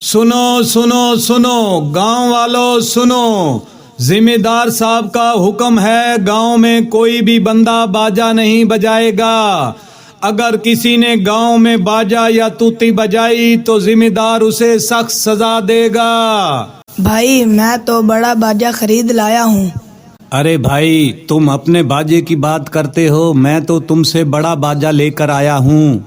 सुनो सुनो सुनो गांव वालों सुनो, जिम्मेदार साहब का हुक्म है, गांव में कोई भी बंदा बाजा नहीं बजाएगा। अगर किसी ने गांव में बाजा या तूती बजाई तो जिम्मेदार उसे सख्त सजा देगा। भाई मैं तो बड़ा बाजा खरीद लाया हूँ। अरे भाई, तुम अपने बाजे की बात करते हो, मैं तो तुमसे बड़ा बाजा लेकर आया हूँ।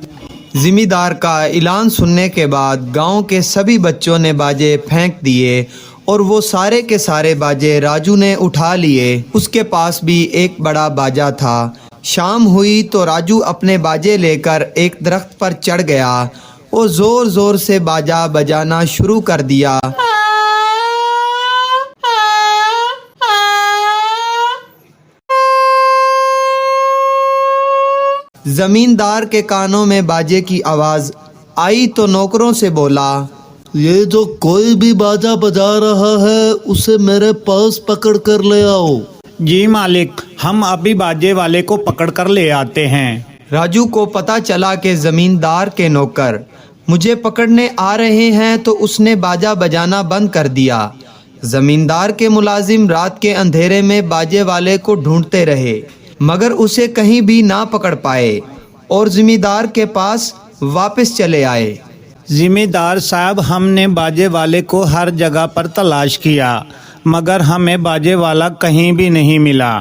जिम्मेदार का ऐलान सुनने के बाद गांव के सभी बच्चों ने बाजे फेंक दिए और वो सारे के सारे बाजे राजू ने उठा लिए। उसके पास भी एक बड़ा बाजा था। शाम हुई तो राजू अपने बाजे लेकर एक दरख्त पर चढ़ गया और ज़ोर ज़ोर से बाजा बजाना शुरू कर दिया। जमींदार के कानों में बाजे की आवाज़ आई तो नौकरों से बोला, ये जो कोई भी बाजा बजा रहा है उसे मेरे पास पकड़ कर ले आओ। जी मालिक, हम अभी बाजे वाले को पकड़ कर ले आते हैं। राजू को पता चला कि जमींदार के नौकर मुझे पकड़ने आ रहे हैं तो उसने बाजा बजाना बंद कर दिया। जमींदार के मुलाजिम रात के अंधेरे में बाजे वाले को ढूंढते रहे मगर उसे कहीं भी ना पकड़ पाए और जिम्मेदार के पास वापस चले आए। जिम्मेदार साहब, हमने बाजे वाले को हर जगह पर तलाश किया मगर हमें बाजे वाला कहीं भी नहीं मिला।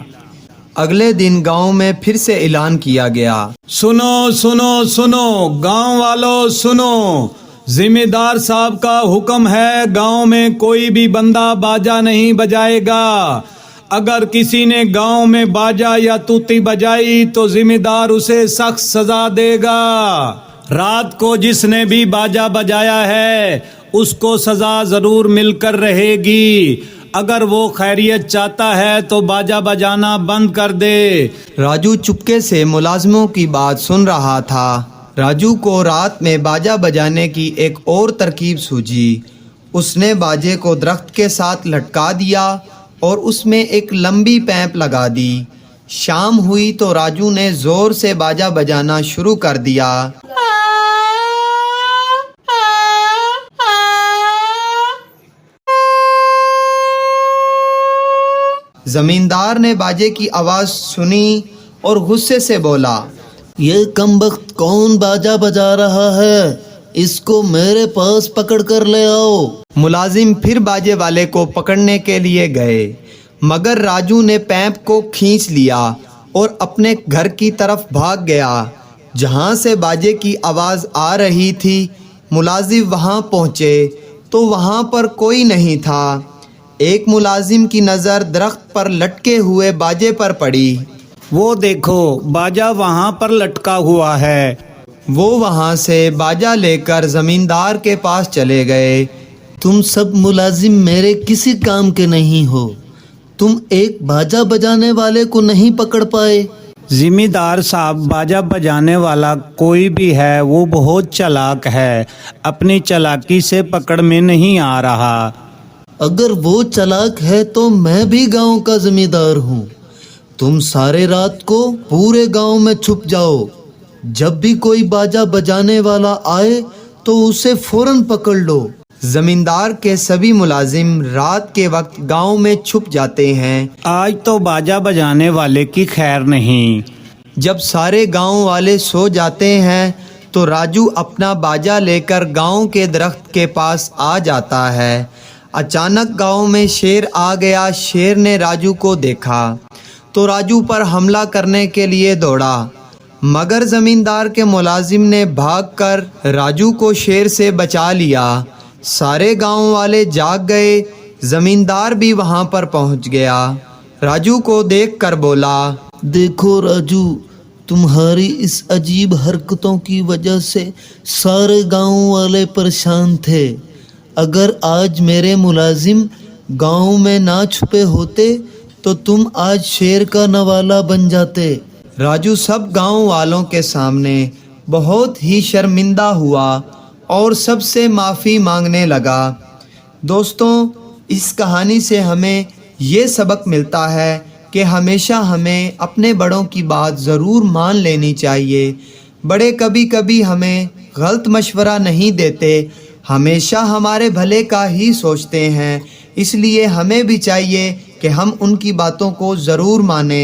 अगले दिन गांव में फिर से ऐलान किया गया, सुनो सुनो सुनो गांव वालों सुनो, जिम्मेदार साहब का हुक्म है, गांव में कोई भी बंदा बाजा नहीं बजाएगा। अगर किसी ने गांव में बाजा या तूती बजाई तो जिम्मेदार उसे सख्त सजा देगा। रात को जिसने भी बाजा बजाया है उसको सजा जरूर मिलकर रहेगी। अगर वो खैरियत चाहता है तो बाजा बजाना बंद कर दे। राजू चुपके से मुलाजिमों की बात सुन रहा था। राजू को रात में बाजा बजाने की एक और तरकीब सूझी। उसने बाजे को दरख्त के साथ लटका दिया और उसमें एक लंबी पैंप लगा दी। शाम हुई तो राजू ने जोर से बाजा बजाना शुरू कर दिया। जमींदार ने बाजे की आवाज सुनी और गुस्से से बोला, ये कमबख्त कौन बाजा बजा रहा है, इसको मेरे पास पकड़ कर ले आओ। मुलाजिम फिर बाजे वाले को पकड़ने के लिए गए मगर राजू ने पैंप को खींच लिया और अपने घर की तरफ भाग गया जहां से बाजे की आवाज़ आ रही थी। मुलाजिम वहां पहुंचे तो वहां पर कोई नहीं था। एक मुलाजिम की नज़र दरख्त पर लटके हुए बाजे पर पड़ी। वो देखो, बाजा वहां पर लटका हुआ है। वो वहां से बाजा लेकर जमींदार के पास चले गए। तुम सब मुलाजिम मेरे किसी काम के नहीं हो, तुम एक बाजा बजाने वाले को नहीं पकड़ पाए। जिम्मेदार साहब, बाजा बजाने वाला कोई भी है वो बहुत चालाक है, अपनी चालाकी से पकड़ में नहीं आ रहा। अगर वो चालाक है तो मैं भी गांव का जिम्मेदार हूँ। तुम सारे रात को पूरे गांव में छुप जाओ। जब भी कोई बाजा बजाने वाला आए तो उसे फौरन पकड़ लो। जमींदार के सभी मुलाजिम रात के वक्त गांव में छुप जाते हैं। आज तो बाजा बजाने वाले की खैर नहीं। जब सारे गांव वाले सो जाते हैं तो राजू अपना बाजा लेकर गांव के दरख्त के पास आ जाता है। अचानक गांव में शेर आ गया। शेर ने राजू को देखा तो राजू पर हमला करने के लिए दौड़ा मगर जमींदार के मुलाजिम ने भागकर राजू को शेर से बचा लिया। सारे गांव वाले जाग गए। जमींदार भी वहां पर पहुंच गया। राजू को देखकर बोला, देखो राजू, तुम्हारी इस अजीब हरकतों की वजह से सारे गांव वाले परेशान थे। अगर आज मेरे मुलाजिम गांव में ना छुपे होते तो तुम आज शेर का नवाला बन जाते। राजू सब गांव वालों के सामने बहुत ही शर्मिंदा हुआ और सबसे माफ़ी मांगने लगा। दोस्तों, इस कहानी से हमें ये सबक मिलता है कि हमेशा हमें अपने बड़ों की बात ज़रूर मान लेनी चाहिए। बड़े कभी कभी हमें गलत मशवरा नहीं देते, ہمیشہ ہمارے بھلے کا ہی سوچتے ہیں، اس لیے ہمیں بھی چاہیے کہ ہم ان کی باتوں کو ضرور مانیں۔